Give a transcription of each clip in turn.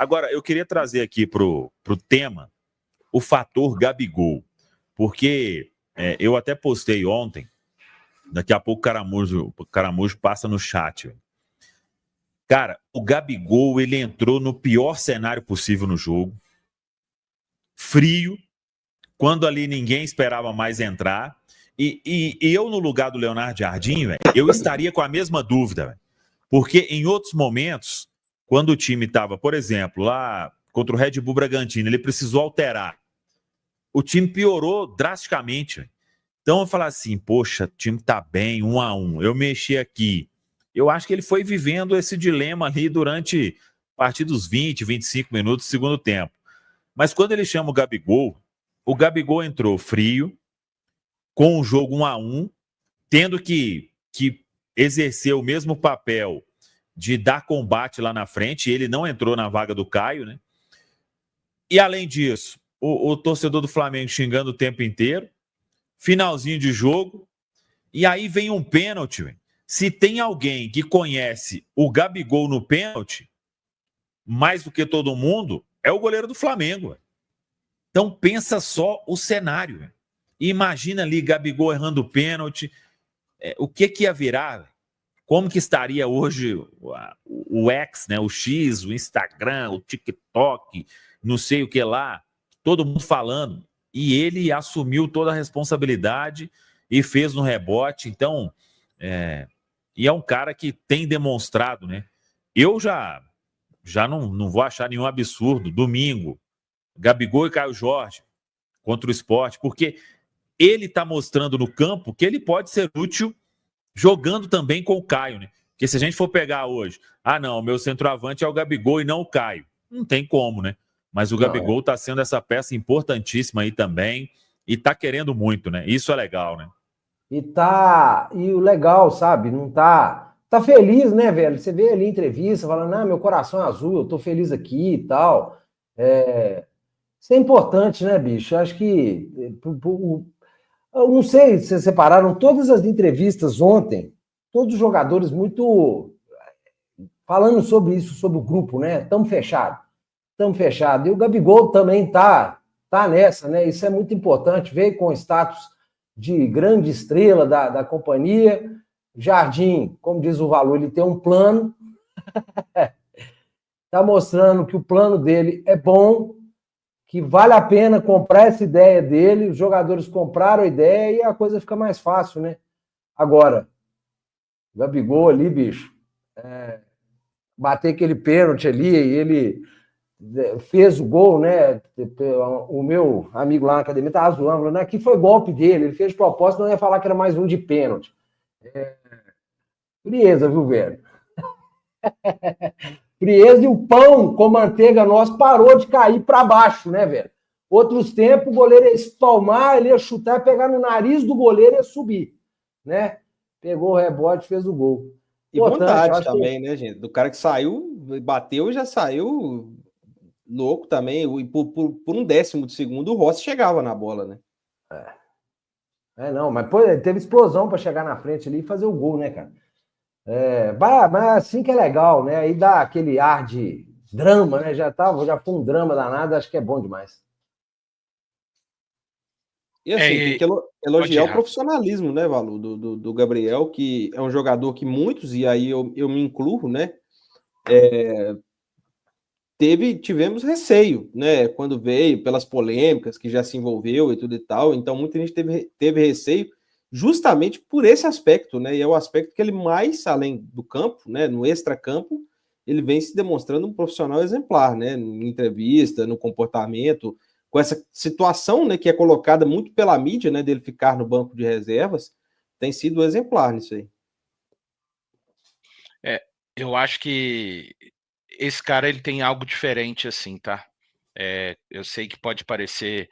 Agora, eu queria trazer aqui pro tema o fator Gabigol, porque eu até postei ontem, daqui a pouco o Caramujo passa no chat. Véio. Cara, o Gabigol, ele entrou no pior cenário possível no jogo, frio, quando ali ninguém esperava mais entrar, e eu no lugar do Leonardo Jardim, véio, eu estaria com a mesma dúvida, véio, porque em outros momentos, quando o time estava, por exemplo, lá contra o Red Bull Bragantino, ele precisou alterar, o time piorou drasticamente, véio. Então eu falar assim, poxa, o time tá bem, 1-1, eu mexi aqui. Eu acho que ele foi vivendo esse dilema ali durante a partir dos 20, 25 minutos do segundo tempo. Mas quando ele chama o Gabigol entrou frio, com o jogo 1-1, tendo que exercer o mesmo papel de dar combate lá na frente, ele não entrou na vaga do Caio, né? E além disso, o torcedor do Flamengo xingando o tempo inteiro, finalzinho de jogo, e aí vem um pênalti. Véio. Se tem alguém que conhece o Gabigol no pênalti, mais do que todo mundo, é o goleiro do Flamengo. Véio. Então pensa só o cenário. Véio. Imagina ali Gabigol errando o pênalti, o que ia virar? Véio? Como que estaria hoje o X, né? O X, o Instagram, o TikTok, não sei o que lá, todo mundo falando. E ele assumiu toda a responsabilidade e fez no rebote. Então, e é um cara que tem demonstrado, né? Eu já não vou achar nenhum absurdo. Domingo, Gabigol e Caio Jorge contra o Sport, porque ele está mostrando no campo que ele pode ser útil jogando também com o Caio, né? Porque se a gente for pegar hoje, não, meu centroavante é o Gabigol e não o Caio. Não tem como, né? Mas o Gabigol está sendo essa peça importantíssima aí também e está querendo muito, né? Isso é legal, né? E o legal, sabe? Não tá feliz, né, velho? Você vê ali entrevista falando, meu coração é azul, eu tô feliz aqui e tal. Isso é importante, né, bicho? Eu acho que eu não sei se vocês separaram todas as entrevistas ontem, todos os jogadores muito falando sobre isso, sobre o grupo, né? Estamos fechados. E o Gabigol também tá nessa, né? Isso é muito importante. Veio com o status de grande estrela da companhia. Jardim, como diz o Valor, ele tem um plano. Está mostrando que o plano dele é bom, que vale a pena comprar essa ideia dele. Os jogadores compraram a ideia e a coisa fica mais fácil, né? Agora, o Gabigol ali, bicho, bater aquele pênalti ali, e ele fez o gol, né? O meu amigo lá na academia estava zoando, né? Que foi golpe dele, ele fez de propósito, não ia falar que era mais um de pênalti. Frieza, viu, velho? Frieza, e o pão com manteiga nosso parou de cair para baixo, né, velho? Outros tempos, o goleiro ia espalmar, ele ia chutar, ia pegar no nariz do goleiro e ia subir, né? Pegou o rebote, fez o gol. E vontade também, né, gente? Do cara que saiu, bateu e já saiu louco também. E por 1/10 de segundo, o Rossi chegava na bola, né? Não, mas pô, teve explosão para chegar na frente ali e fazer o gol, né, cara? Mas assim que é legal, né? Aí dá aquele ar de drama, né? Já foi um drama danado, acho que é bom demais. E assim, tem que elogiar o profissionalismo, né, Valu, do Gabriel, que é um jogador que muitos, e aí eu me incluo, né? Tivemos receio, né? Quando veio, pelas polêmicas que já se envolveu e tudo e tal. Então, muita gente teve receio justamente por esse aspecto, né? E é o aspecto que ele mais, além do campo, né? No extracampo, ele vem se demonstrando um profissional exemplar, né? Em entrevista, no comportamento, com essa situação, né? Que é colocada muito pela mídia, né? Dele ficar no banco de reservas, tem sido exemplar nisso aí. Eu acho que esse cara, ele tem algo diferente, assim, tá? Eu sei que pode parecer...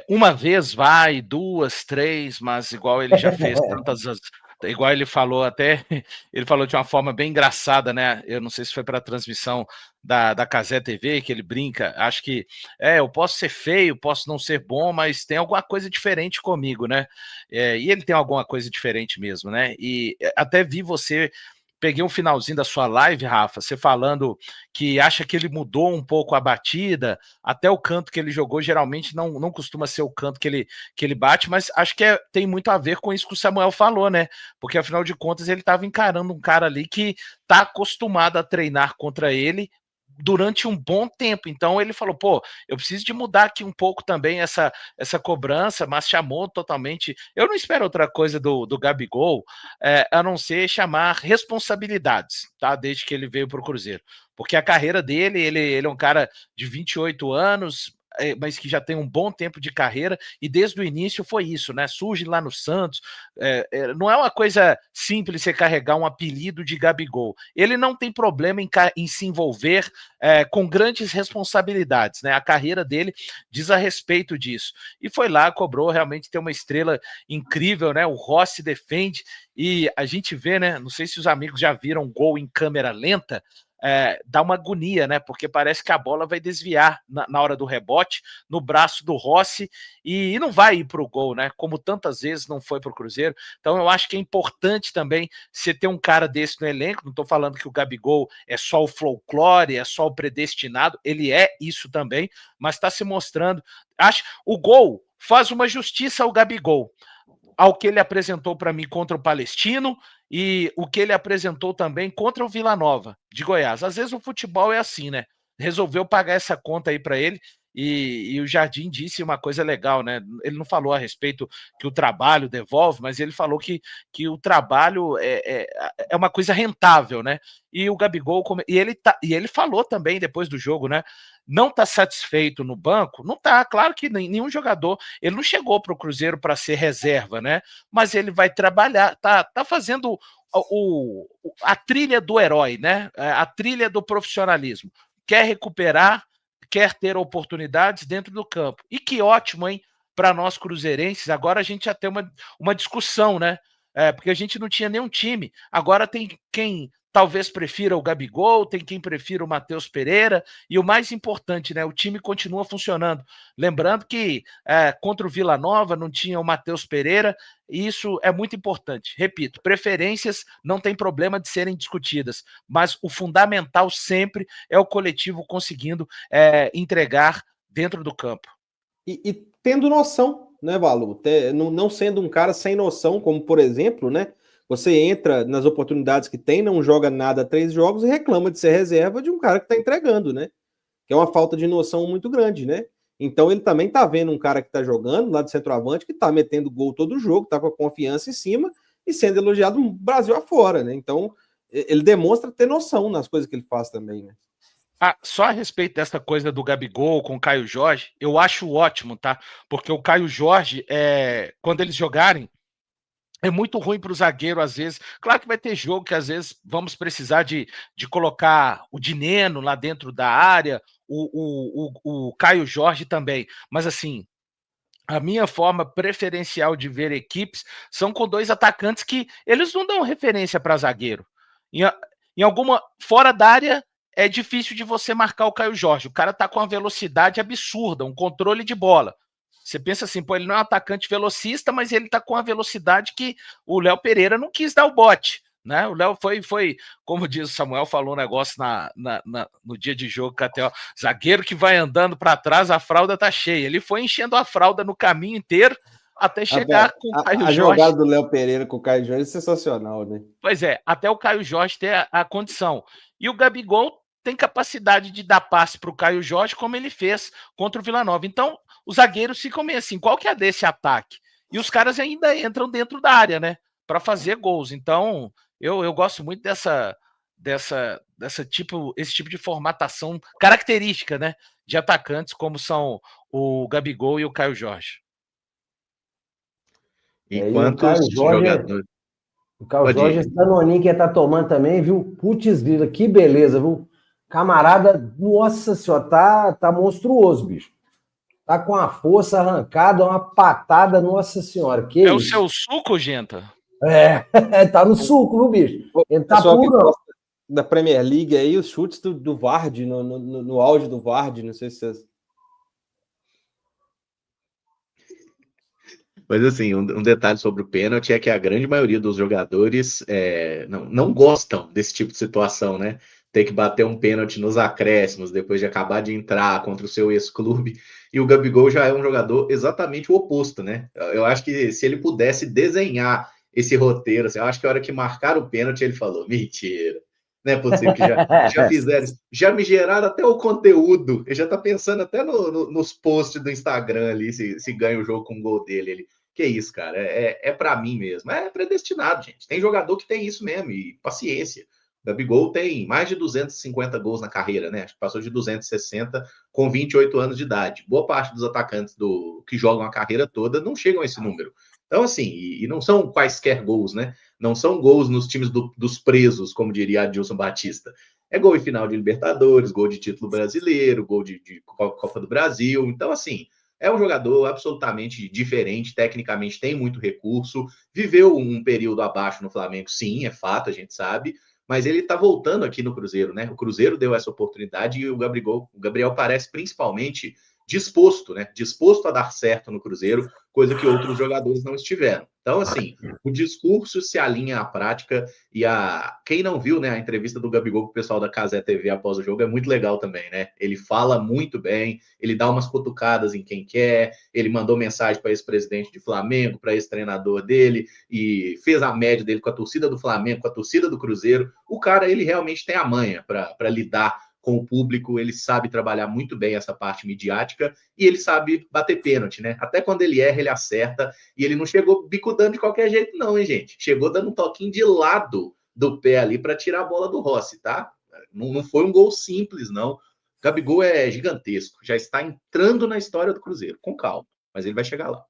uma vez vai, 2, 3, mas igual ele já fez tantas... Igual ele falou até... Ele falou de uma forma bem engraçada, né? Eu não sei se foi para a transmissão da Cazé TV, que ele brinca. Acho que... eu posso ser feio, posso não ser bom, mas tem alguma coisa diferente comigo, né? E ele tem alguma coisa diferente mesmo, né? E até vi você peguei um finalzinho da sua live, Rafa, você falando que acha que ele mudou um pouco a batida, até o canto que ele jogou geralmente não costuma ser o canto que ele bate, mas acho que tem muito a ver com isso que o Samuel falou, né? Porque afinal de contas ele estava encarando um cara ali que está acostumado a treinar contra ele durante um bom tempo. Então ele falou, pô, eu preciso de mudar aqui um pouco também essa cobrança, mas chamou totalmente. Eu não espero outra coisa do Gabigol, a não ser chamar responsabilidades, tá? Desde que ele veio para o Cruzeiro. Porque a carreira dele, ele é um cara de 28 anos, mas que já tem um bom tempo de carreira, e desde o início foi isso, né? Surge lá no Santos. Não é uma coisa simples você carregar um apelido de Gabigol. Ele não tem problema em se envolver com grandes responsabilidades, né? A carreira dele diz a respeito disso. E foi lá, cobrou, realmente tem uma estrela incrível, né? O Rossi defende, e a gente vê, né? Não sei se os amigos já viram um gol em câmera lenta. Dá uma agonia, né? Porque parece que a bola vai desviar na hora do rebote, no braço do Rossi, e não vai ir para o gol, né? Como tantas vezes não foi para o Cruzeiro. Então eu acho que é importante também você ter um cara desse no elenco. Não estou falando que o Gabigol é só o folclore, é só o predestinado, ele é isso também, mas está se mostrando. Acho o gol faz uma justiça ao Gabigol, ao que ele apresentou para mim contra o Palestino e o que ele apresentou também contra o Vila Nova de Goiás. Às vezes o futebol é assim, né? Resolveu pagar essa conta aí para ele, e o Jardim disse uma coisa legal, né? Ele não falou a respeito que o trabalho devolve, mas ele falou que o trabalho é uma coisa rentável, né? E o Gabigol, e ele falou também depois do jogo, né? Não está satisfeito no banco? Não está, claro que nenhum jogador, ele não chegou para o Cruzeiro para ser reserva, né? Mas ele vai trabalhar, tá fazendo a trilha do herói, né? A trilha do profissionalismo. Quer recuperar, quer ter oportunidades dentro do campo. E que ótimo, hein? Para nós cruzeirenses, agora a gente já tem uma discussão, né? Porque a gente não tinha nenhum time. Agora tem quem talvez prefira o Gabigol, tem quem prefira o Matheus Pereira, e o mais importante, né? O time continua funcionando. Lembrando que contra o Vila Nova não tinha o Matheus Pereira, e isso é muito importante. Repito, preferências não tem problema de serem discutidas, mas o fundamental sempre é o coletivo conseguindo entregar dentro do campo. E tendo noção, né, Valu? Não sendo um cara sem noção, como por exemplo, né? Você entra nas oportunidades que tem, não joga nada 3 jogos e reclama de ser reserva de um cara que está entregando, né? Que é uma falta de noção muito grande, né? Então ele também tá vendo um cara que tá jogando lá de centroavante, que tá metendo gol todo jogo, tá com a confiança em cima e sendo elogiado no Brasil afora, né? Então ele demonstra ter noção nas coisas que ele faz também, né? Só a respeito dessa coisa do Gabigol com o Caio Jorge, eu acho ótimo, tá? Porque o Caio Jorge, quando eles jogarem, é muito ruim para o zagueiro, às vezes. Claro que vai ter jogo que, às vezes, vamos precisar de colocar o Dineno lá dentro da área, o Caio Jorge também. Mas, assim, a minha forma preferencial de ver equipes são com 2 atacantes que eles não dão referência para zagueiro. Em alguma. Fora da área, é difícil de você marcar o Caio Jorge. O cara tá com uma velocidade absurda, um controle de bola. Você pensa assim, pô, ele não é um atacante velocista, mas ele tá com a velocidade que o Léo Pereira não quis dar o bote, né? O Léo foi, como diz o Samuel, falou um negócio no dia de jogo, que até o zagueiro que vai andando para trás, a fralda tá cheia. Ele foi enchendo a fralda no caminho inteiro até chegar com o Caio a Jorge. jogada do Léo Pereira com o Caio Jorge é sensacional, né? Pois é, até o Caio Jorge ter a condição. E o Gabigol tem capacidade de dar passe para o Caio Jorge, como ele fez contra o Vila Nova. Então, os zagueiros ficam meio assim, qual que é desse ataque? E os caras ainda entram dentro da área, né? Para fazer gols. Então, eu gosto muito esse tipo de formatação característica, né? De atacantes, como são o Gabigol e o Caio Jorge. Enquanto os jogadores. O Caio Jorge, esse danoninho que ele tá tomando também, viu? Putz, grila, que beleza, viu? Camarada, nossa senhora, tá monstruoso, bicho. Tá com a força arrancada, uma patada, nossa senhora. Que isso? O seu suco, Genta? Tá no suco, viu, bicho? Ele tá puro, da Premier League aí, os chutes do Vardy, no auge do Vardy, não sei se vocês... Mas assim, um detalhe sobre o pênalti é que a grande maioria dos jogadores não gostam desse tipo de situação, né? Ter que bater um pênalti nos acréscimos depois de acabar de entrar contra o seu ex-clube. E o Gabigol já é um jogador exatamente o oposto, né? Eu acho que se ele pudesse desenhar esse roteiro, assim, eu acho que a hora que marcaram o pênalti, ele falou: mentira, não é possível que já fizeram isso, já me geraram até o conteúdo, ele já tá pensando até nos posts do Instagram ali, se ganha o jogo com o gol dele. Ele, que isso, cara, é para mim mesmo, é predestinado, gente. Tem jogador que tem isso mesmo, e paciência. O Gabigol tem mais de 250 gols na carreira, né? Acho que passou de 260 com 28 anos de idade. Boa parte dos atacantes que jogam a carreira toda não chegam a esse número. Então, assim, e não são quaisquer gols, né? Não são gols nos times dos presos, como diria Adilson Batista. É gol em final de Libertadores, gol de título brasileiro, gol de Copa do Brasil. Então, assim, é um jogador absolutamente diferente, tecnicamente tem muito recurso, viveu um período abaixo no Flamengo, sim, é fato, a gente sabe, mas ele está voltando aqui no Cruzeiro, né? O Cruzeiro deu essa oportunidade e o Gabriel parece principalmente disposto, né? Disposto a dar certo no Cruzeiro, coisa que outros jogadores não estiveram. Então, assim, o discurso se alinha à prática e quem não viu, né, a entrevista do Gabigol com o pessoal da Cazé TV após o jogo é muito legal também, né? Ele fala muito bem, ele dá umas cutucadas em quem quer, ele mandou mensagem para ex-presidente de Flamengo, para ex-treinador dele e fez a média dele com a torcida do Flamengo, com a torcida do Cruzeiro. O cara, ele realmente tem a manha para lidar com o público, ele sabe trabalhar muito bem essa parte midiática e ele sabe bater pênalti, né? Até quando ele erra, ele acerta e ele não chegou bicudando de qualquer jeito não, hein, gente? Chegou dando um toquinho de lado do pé ali para tirar a bola do Rossi, tá? Não foi um gol simples, não. O Gabigol é gigantesco, já está entrando na história do Cruzeiro, com calma, mas ele vai chegar lá.